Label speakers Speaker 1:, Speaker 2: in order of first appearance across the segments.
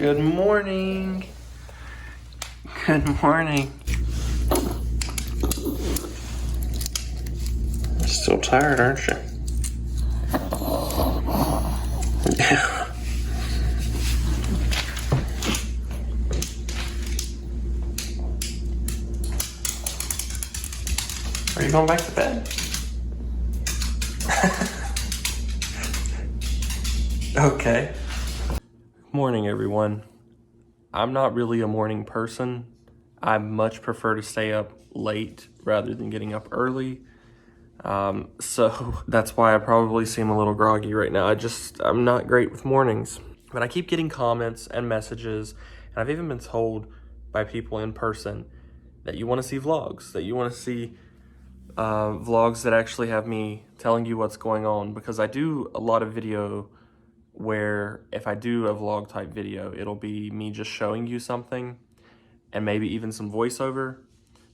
Speaker 1: Good morning. Good morning. You're still tired, aren't you? Yeah. Are you going back to bed? Okay. Morning, everyone. I'm not really a morning person. I much prefer to stay up late rather than getting up early. So that's why I probably seem a little groggy right now. I'm not great with mornings. But I keep getting comments and messages, and I've even been told by people in person that you want to see vlogs, that you want to see vlogs that actually have me telling you what's going on, because I do a lot of video where if I do a vlog type video, it'll be me just showing you something and maybe even some voiceover.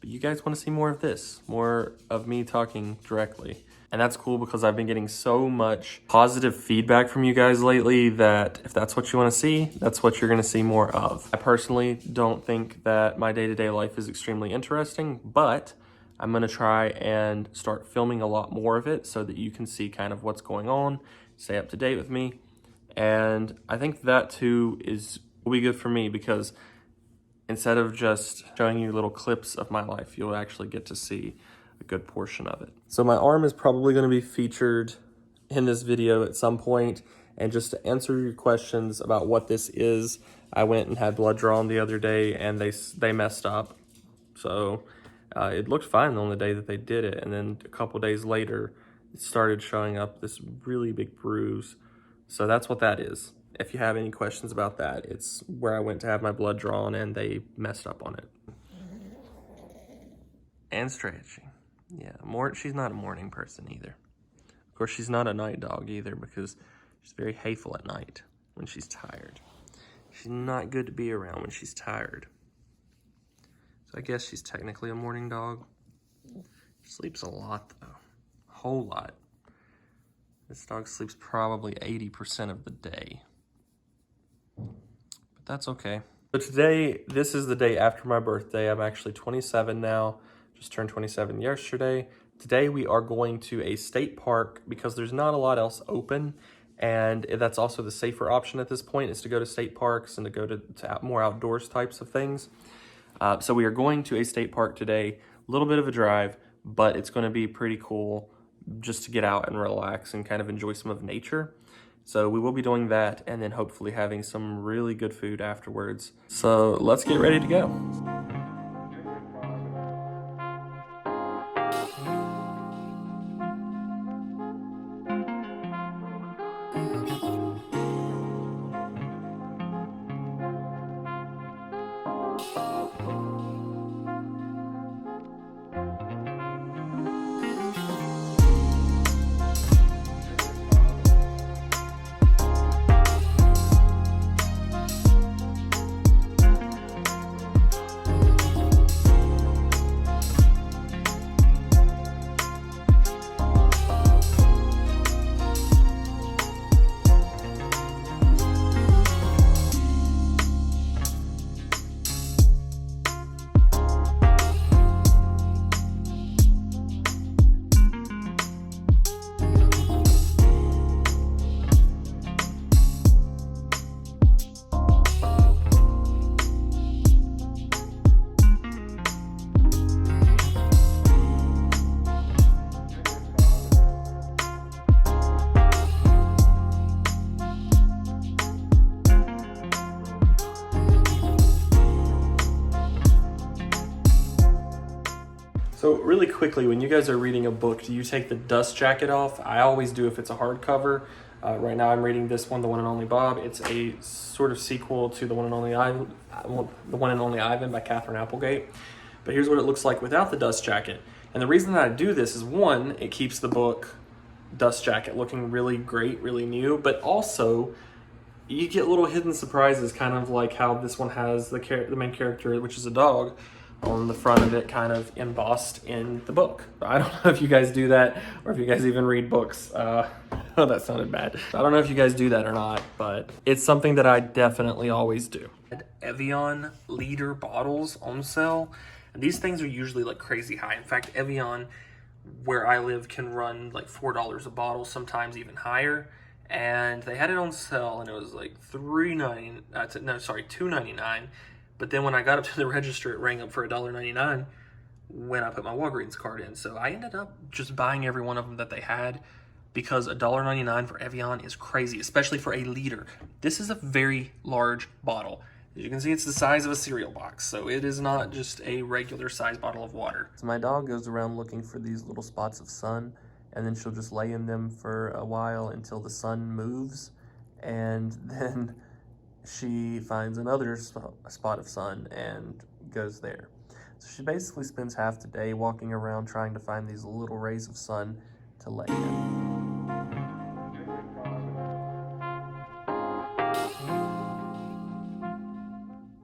Speaker 1: But you guys want to see more of this, more of me talking directly. And that's cool because I've been getting so much positive feedback from you guys lately that if that's what you want to see, that's what you're going to see more of. I personally don't think that my day-to-day life is extremely interesting, but I'm going to try and start filming a lot more of it so that you can see kind of what's going on, stay up to date with me. And I think that too will be good for me, because instead of just showing you little clips of my life, you'll actually get to see a good portion of it. So my arm is probably going to be featured in this video at some point. And just to answer your questions about what this is, I went and had blood drawn the other day and they messed up. So it looked fine on the day that they did it. And then a couple days later, it started showing up this really big bruise. So that's what that is. If you have any questions about that, it's where I went to have my blood drawn and they messed up on it. And stretching. Yeah, she's not a morning person either. Of course, she's not a night dog either, because she's very hateful at night when she's tired. She's not good to be around when she's tired. So I guess she's technically a morning dog. She sleeps a lot though, a whole lot. This dog sleeps probably 80% of the day. But that's okay. So today, this is the day after my birthday. I'm actually 27 now. Just turned 27 yesterday. Today we are going to a state park because there's not a lot else open. And that's also the safer option at this point, is to go to state parks and to go to more outdoors types of things. So we are going to a state park today. A little bit of a drive, but it's going to be pretty cool just to get out and relax and kind of enjoy some of nature. So we will be doing that and then hopefully having some really good food afterwards. So let's get ready to go. So really quickly, when you guys are reading a book, do you take the dust jacket off? I always do if it's a hardcover. Right now I'm reading this one, The One and Only Bob. It's a sort of sequel to The One and Only Ivan by Catherine Applegate. But here's what it looks like without the dust jacket. And the reason that I do this is, one, it keeps the book dust jacket looking really great, really new, but also you get little hidden surprises, kind of like how this one has the main character, which is a dog, on the front of it, kind of embossed in the book. I don't know if you guys do that or if you guys even read books. Oh, that sounded bad. I don't know if you guys do that or not, but it's something that I definitely always do. Evian liter bottles on sale. And these things are usually like crazy high. In fact, Evian, where I live, can run like $4 a bottle, sometimes even higher. And they had it on sale, and it was like $2.99. But then when I got up to the register, it rang up for $1.99 when I put my Walgreens card in. So I ended up just buying every one of them that they had, because $1.99 for Evian is crazy, especially for a liter. This is a very large bottle. As you can see, it's the size of a cereal box, so it is not just a regular size bottle of water. So my dog goes around looking for these little spots of sun, and then she'll just lay in them for a while until the sun moves, and then she finds another spot of sun and goes there. So she basically spends half the day walking around trying to find these little rays of sun to lay in.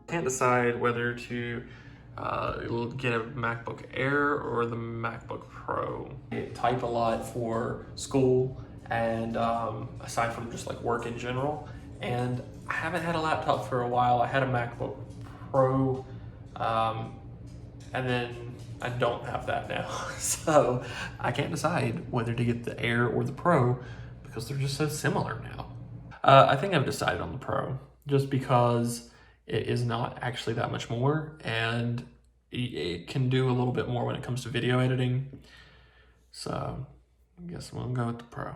Speaker 1: Can't decide whether to get a MacBook Air or the MacBook Pro. I type a lot for school and aside from just like work in general, and I haven't had a laptop for a while. I had a MacBook Pro and then I don't have that now. So I can't decide whether to get the Air or the Pro because they're just so similar now. I think I've decided on the Pro just because it is not actually that much more, and it can do a little bit more when it comes to video editing. So I guess we'll go with the Pro.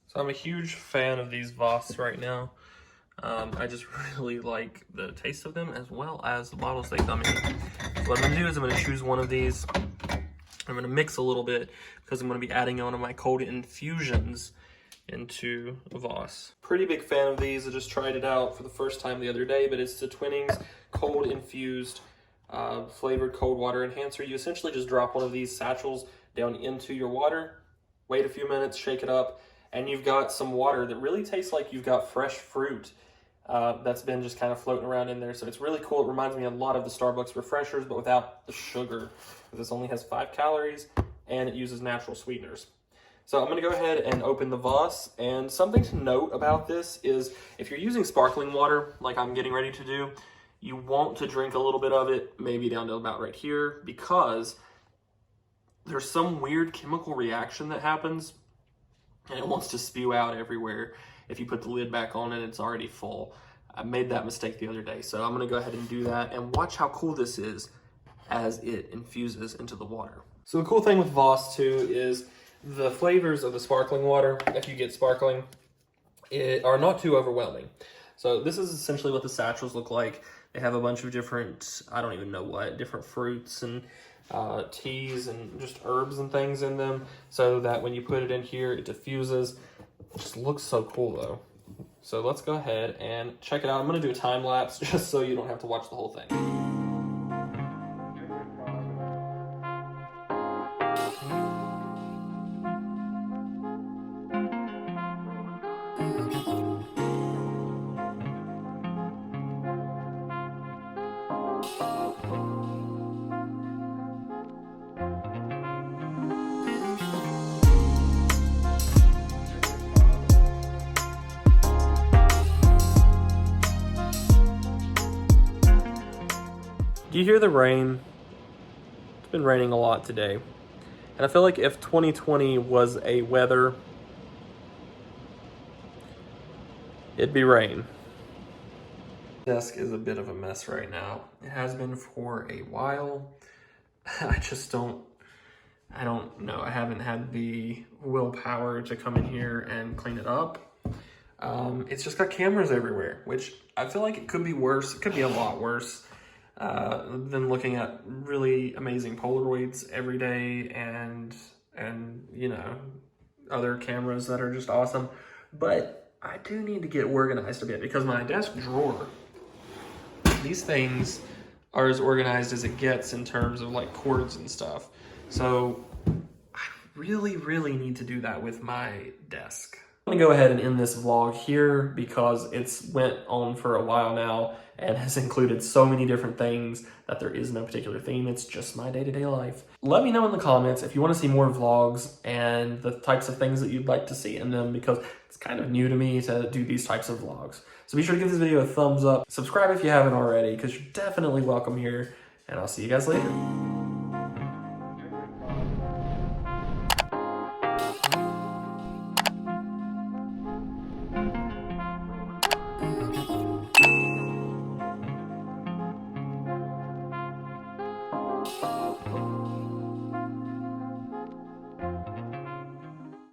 Speaker 1: So I'm a huge fan of these Voss right now. I just really like the taste of them as well as the bottles they come in. So what I'm gonna do is I'm gonna choose one of these. I'm gonna mix a little bit because I'm gonna be adding one of my cold infusions into Voss. Pretty big fan of these. I just tried it out for the first time the other day, but it's the Twinings cold infused flavored cold water enhancer. You essentially just drop one of these satchels down into your water, wait a few minutes, shake it up, and you've got some water that really tastes like you've got fresh fruit that's been just kind of floating around in there. So it's really cool. It reminds me a lot of the Starbucks refreshers, but without the sugar. This only has 5 calories and it uses natural sweeteners. So I'm gonna go ahead and open the Voss. And something to note about this is if you're using sparkling water, like I'm getting ready to do, you want to drink a little bit of it, maybe down to about right here, because there's some weird chemical reaction that happens and it wants to spew out everywhere if you put the lid back on and it's already full. I made that mistake the other day, so I'm gonna go ahead and do that, and watch how cool this is as it infuses into the water. So the cool thing with Voss too is the flavors of the sparkling water, if you get sparkling, are not too overwhelming. So this is essentially what the satchels look like. They have a bunch of different, I don't even know what, different fruits and teas and just herbs and things in them, so that when you put it in here, it diffuses. It just looks so cool though. So let's go ahead and check it out. I'm gonna do a time lapse just so you don't have to watch the whole thing. Do you hear the rain? It's been raining a lot today. And I feel like if 2020 was a weather, it'd be rain. Desk is a bit of a mess right now. It has been for a while. I don't know. I haven't had the willpower to come in here and clean it up. It's just got cameras everywhere, which I feel like it could be worse. It could be a lot worse. Than looking at really amazing Polaroids every day and you know, other cameras that are just awesome. But I do need to get organized a bit because my desk drawer, these things are as organized as it gets in terms of like cords and stuff. So I really need to do that with my desk. I'm gonna go ahead and end this vlog here because it's went on for a while now and has included so many different things that there is no particular theme. It's just my day-to-day life. Let me know in the comments if you want to see more vlogs and the types of things that you'd like to see in them, because it's kind of new to me to do these types of vlogs. So be sure to give this video a thumbs up. Subscribe if you haven't already, because you're definitely welcome here, and I'll see you guys later.